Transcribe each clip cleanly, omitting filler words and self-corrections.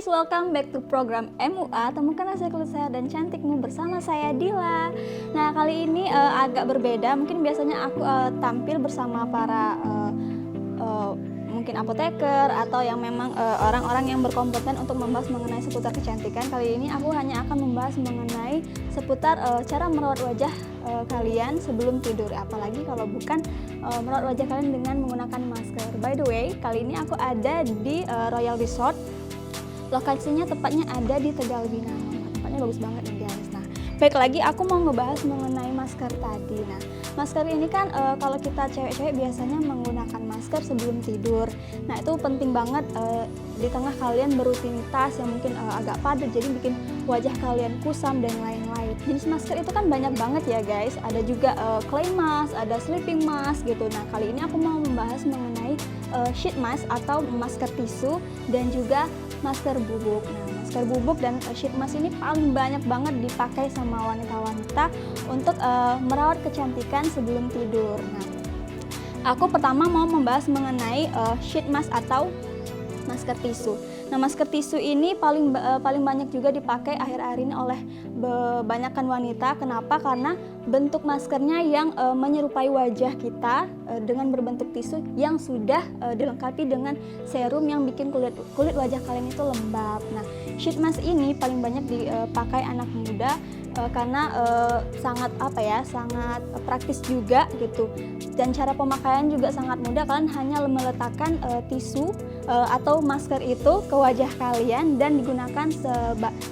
ladies, welcome back to program MUA. Temukan rasa kulit sehat dan cantikmu bersama saya Dila. Nah, kali ini agak berbeda. Mungkin biasanya aku tampil bersama para mungkin apoteker atau yang memang orang-orang yang berkompeten untuk membahas mengenai seputar kecantikan. Kali ini aku hanya akan membahas mengenai seputar cara merawat wajah kalian sebelum tidur, apalagi kalau bukan merawat wajah kalian dengan menggunakan masker. By the way, kali ini aku ada di Royal Resort. Lokasinya tepatnya ada di Tegal Binangun. Tempatnya bagus banget nih guys. Nah, baik lagi aku mau ngebahas mengenai masker tadi. Nah, masker ini kan kalau kita cewek-cewek biasanya menggunakan masker sebelum tidur. Nah, itu penting banget di tengah kalian berrutinitas yang mungkin agak padat, jadi bikin wajah kalian kusam dan lain-lain. Jenis masker itu kan banyak banget ya guys. Ada juga clay mask, ada sleeping mask gitu. Nah, kali ini aku mau membahas mengenai sheet mask atau masker tisu dan juga masker bubuk. Nah, masker bubuk dan sheet mask ini paling banyak banget dipakai sama wanita-wanita untuk merawat kecantikan sebelum tidur. Nah, aku pertama mau membahas mengenai sheet mask atau masker tisu. Nah, masker tisu ini paling banyak juga dipakai akhir-akhir ini oleh kebanyakan wanita. Kenapa? Karena bentuk maskernya yang menyerupai wajah kita dengan berbentuk tisu yang sudah dilengkapi dengan serum yang bikin kulit wajah kalian itu lembab. Nah, sheet mask ini paling banyak dipakai anak muda karena sangat praktis juga gitu, dan cara pemakaian juga sangat mudah. Kalian hanya meletakkan tisu atau masker itu ke wajah kalian dan digunakan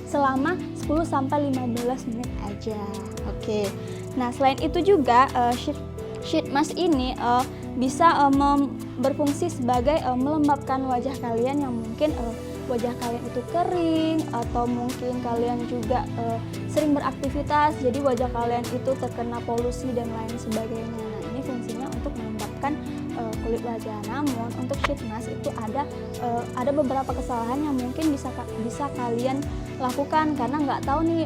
selama 10-15 menit aja. Oke. Nah, selain itu juga sheet mask ini bisa berfungsi sebagai melembabkan wajah kalian yang mungkin wajah kalian itu kering, atau mungkin kalian juga sering beraktivitas, jadi wajah kalian itu terkena polusi dan lain sebagainya. Nah, ini fungsinya untuk melembabkan kulit wajah. Namun untuk sheet mask itu ada beberapa kesalahan yang mungkin bisa kalian lakukan karena nggak tahu nih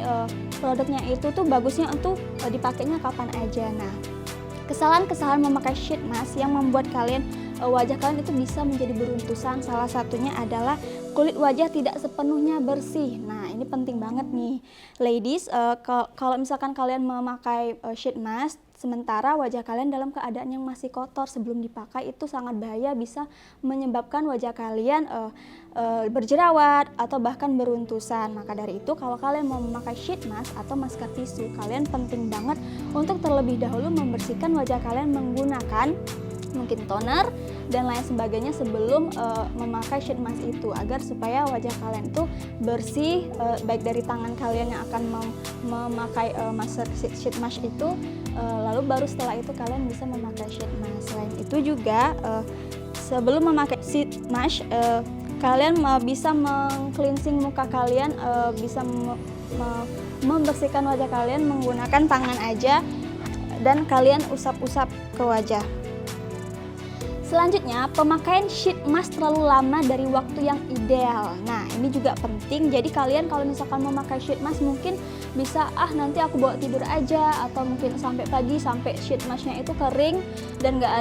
produknya itu tuh bagusnya untuk dipakainya kapan aja. Nah, kesalahan memakai sheet mask yang membuat wajah kalian itu bisa menjadi beruntusan. Salah satunya adalah kulit wajah tidak sepenuhnya bersih. Nah, ini penting banget nih ladies, kalau misalkan kalian memakai sheet mask sementara wajah kalian dalam keadaan yang masih kotor sebelum dipakai, itu sangat bahaya, bisa menyebabkan wajah kalian berjerawat atau bahkan beruntusan. Maka dari itu, kalau kalian mau memakai sheet mask atau masker tisu, kalian penting banget untuk terlebih dahulu membersihkan wajah kalian menggunakan mungkin toner dan lain sebagainya sebelum memakai sheet mask itu, agar supaya wajah kalian itu bersih, baik dari tangan kalian yang akan memakai masker sheet mask itu, lalu baru setelah itu kalian bisa memakai sheet mask. Selain itu juga sebelum memakai sheet mask, kalian bisa meng-cleansing muka kalian, bisa membersihkan wajah kalian menggunakan tangan aja dan kalian usap-usap ke wajah. Selanjutnya, pemakaian sheet mask terlalu lama dari waktu yang ideal. Nah, ini juga penting. Jadi kalian kalau misalkan memakai sheet mask mungkin bisa nanti aku bawa tidur aja, atau mungkin sampai pagi sampai sheet masknya itu kering dan nggak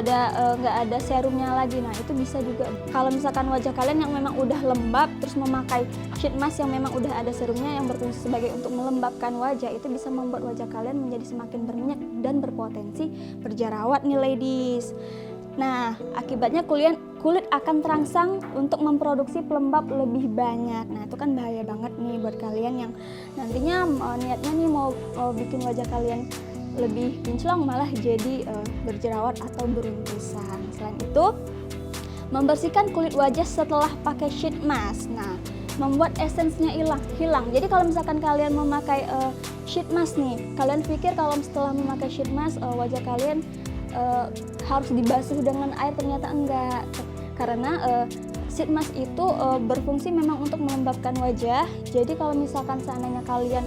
ada serumnya lagi. Nah, itu bisa juga. Kalau misalkan wajah kalian yang memang udah lembab terus memakai sheet mask yang memang udah ada serumnya yang berfungsi sebagai untuk melembabkan wajah, itu bisa membuat wajah kalian menjadi semakin berminyak dan berpotensi berjerawat nih ladies. Nah, akibatnya kulit akan terangsang untuk memproduksi pelembab lebih banyak. Nah, itu kan bahaya banget nih buat kalian yang nantinya niatnya nih mau bikin wajah kalian lebih kinclong, malah jadi berjerawat atau beruntusan. Selain itu, membersihkan kulit wajah setelah pakai sheet mask. Nah, membuat esensinya hilang. Jadi kalau misalkan kalian memakai sheet mask nih, kalian pikir kalau setelah memakai sheet mask wajah kalian harus dibasuh dengan air, ternyata enggak, karena sheet mask itu berfungsi memang untuk melembabkan wajah. Jadi kalau misalkan seandainya kalian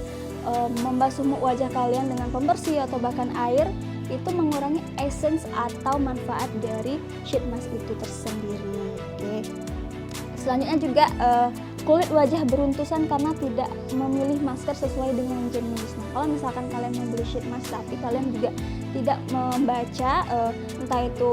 membasuh wajah kalian dengan pembersih atau bahkan air, itu mengurangi essence atau manfaat dari sheet mask itu tersendiri. Oke. Selanjutnya juga kulit wajah beruntusan karena tidak memilih masker sesuai dengan jenis. Nah, kalau misalkan kalian membeli sheet mask tapi kalian juga tidak membaca entah itu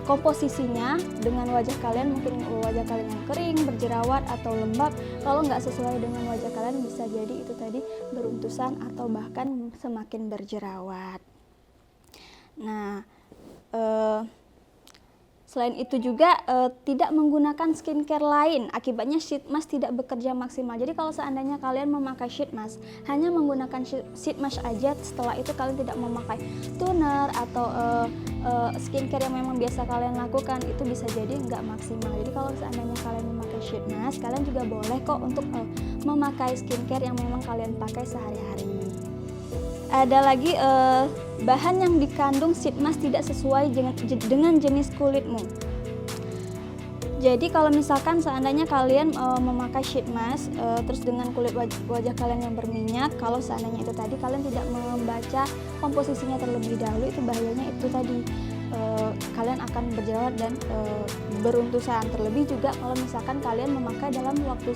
komposisinya dengan wajah kalian, mungkin wajah kalian yang kering, berjerawat atau lembab. Kalau nggak sesuai dengan wajah kalian, bisa jadi itu tadi beruntusan atau bahkan semakin berjerawat. Nah, selain itu juga tidak menggunakan skincare lain, akibatnya sheet mask tidak bekerja maksimal. Jadi kalau seandainya kalian memakai sheet mask, hanya menggunakan sheet mask aja, setelah itu kalian tidak memakai toner atau skincare yang memang biasa kalian lakukan, itu bisa jadi nggak maksimal. Jadi kalau seandainya kalian memakai sheet mask, kalian juga boleh kok untuk memakai skincare yang memang kalian pakai sehari-hari. Ada lagi bahan yang dikandung sheet mask tidak sesuai dengan jenis kulitmu. Jadi kalau misalkan seandainya kalian memakai sheet mask terus dengan kulit wajah kalian yang berminyak, kalau seandainya itu tadi kalian tidak membaca komposisinya terlebih dahulu, itu bahayanya itu tadi kalian akan berjerawat dan beruntusan. Terlebih juga kalau misalkan kalian memakai dalam waktu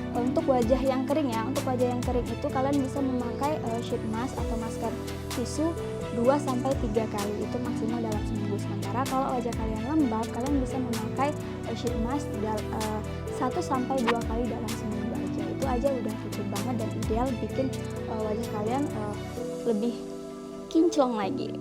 untuk wajah yang kering ya, untuk wajah yang kering itu kalian bisa memakai sheet mask atau masker tisu 2-3 kali, itu maksimal dalam seminggu. Sementara kalau wajah kalian lembab, kalian bisa memakai sheet mask 1-2 kali dalam seminggu aja. Itu aja udah cukup banget dan ideal bikin wajah kalian lebih kinclong lagi.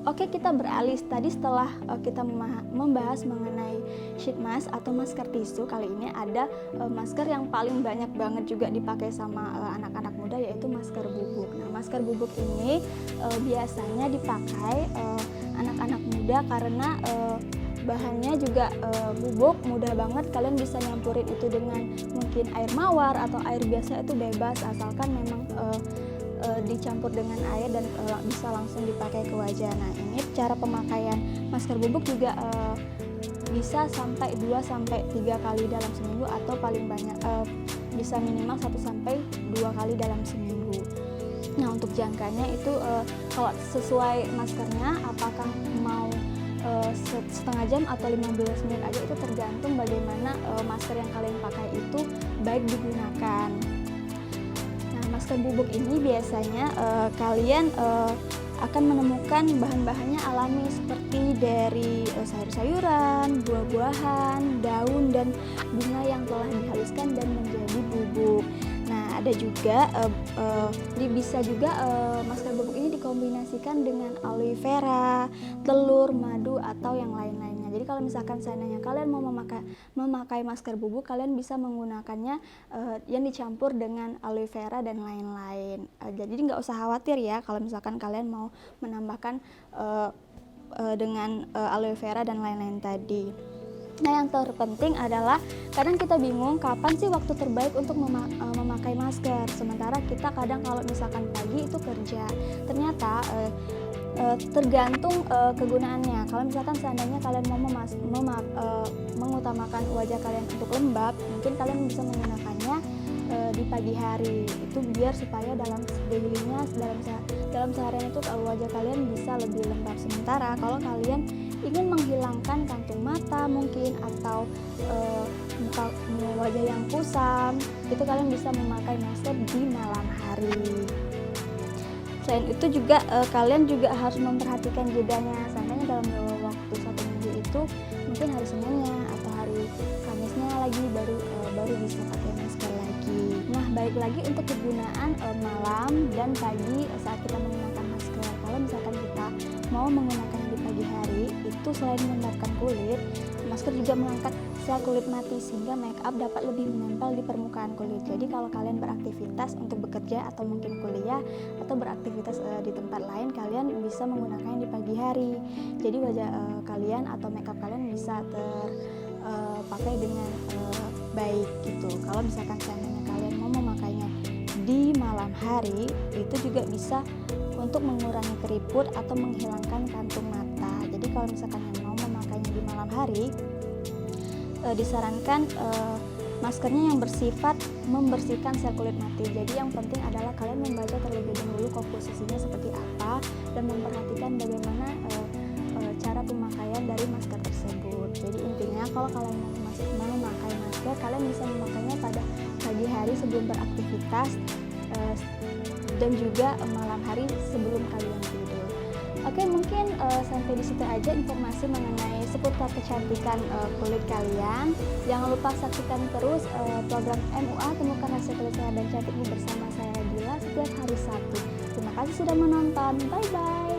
Oke, kita beralih tadi setelah kita membahas mengenai sheet mask atau masker tisu. Kali ini ada masker yang paling banyak banget juga dipakai sama anak-anak muda, yaitu masker bubuk. Nah, masker bubuk ini biasanya dipakai anak-anak muda karena bahannya juga bubuk, mudah banget kalian bisa nyampurin itu dengan mungkin air mawar atau air biasa, itu bebas asalkan memang dicampur dengan air dan bisa langsung dipakai ke wajah. Nah, ini cara pemakaian masker bubuk juga bisa sampai 2-3 kali dalam seminggu, atau paling banyak bisa minimal 1-2 kali dalam seminggu. Nah, untuk jangkanya itu kalau sesuai maskernya, apakah mau setengah jam atau 15 menit aja, itu tergantung bagaimana masker yang kalian pakai itu baik digunakan. Masker bubuk ini biasanya kalian akan menemukan bahan-bahannya alami seperti dari sayur-sayuran, buah-buahan, daun, dan bunga yang telah dihaluskan dan menjadi bubuk. Nah, ada juga bisa juga masker bubuk ini dikombinasikan dengan aloe vera, telur, madu, atau yang lain-lainnya. Jadi kalau misalkan seandainya kalian mau memakai masker bubuk, kalian bisa menggunakannya yang dicampur dengan aloe vera dan lain-lain. Jadi nggak usah khawatir ya kalau misalkan kalian mau menambahkan dengan aloe vera dan lain-lain tadi. Nah, yang terpenting adalah kadang kita bingung kapan sih waktu terbaik untuk memakai masker. Sementara kita kadang kalau misalkan pagi itu kerja, ternyata tergantung kegunaannya. Kalau misalkan seandainya kalian mau mengutamakan wajah kalian untuk lembab, mungkin kalian bisa menggunakannya di pagi hari. Itu biar supaya dalam dailynya, dalam seharian itu wajah kalian bisa lebih lembab. Sementara kalau kalian ingin menghilangkan kantung mata mungkin atau wajah yang kusam, itu kalian bisa memakai masker di malam hari. Selain itu juga kalian juga harus memperhatikan jedanya. Seandainya dalam waktu 1 minggu itu mungkin hari Seninnya atau hari Kamisnya lagi baru bisa pakai masker lagi. Nah, baik lagi untuk kegunaan malam dan pagi saat kita menggunakan masker. Kalau misalkan kita mau menggunakannya di pagi hari, itu selain melembabkan kulit, masker juga mengangkat sel kulit mati sehingga make up dapat lebih menempel di permukaan kulit. Jadi kalau kalian beraktivitas untuk bekerja atau mungkin kuliah atau beraktivitas di tempat lain, kalian bisa menggunakannya di pagi hari. Jadi wajah kalian atau make up kalian bisa terpakai dengan baik gitu. Kalau misalkan seandainya kalian mau memakainya di malam hari, itu juga bisa untuk mengurangi keriput atau menghilangkan kantung mata. Jadi kalau misalkan yang mau memakainya di malam hari, disarankan maskernya yang bersifat membersihkan sel kulit mati. Jadi yang penting adalah kalian membaca terlebih dahulu komposisinya seperti apa dan memperhatikan bagaimana cara pemakaian dari masker tersebut. Jadi intinya kalau kalian mau memakai masker, kalian bisa memakainya pada pagi hari sebelum beraktivitas dan juga malam hari sebelum kalian tidur. Oke, mungkin sampai di situ aja informasi mengenai seputar kecantikan kulit kalian. Jangan lupa saksikan terus program MUA Temukan Rahasia Kulit Sehat dan Cantikmu bersama saya Dila setiap hari Sabtu. Terima kasih sudah menonton. Bye bye.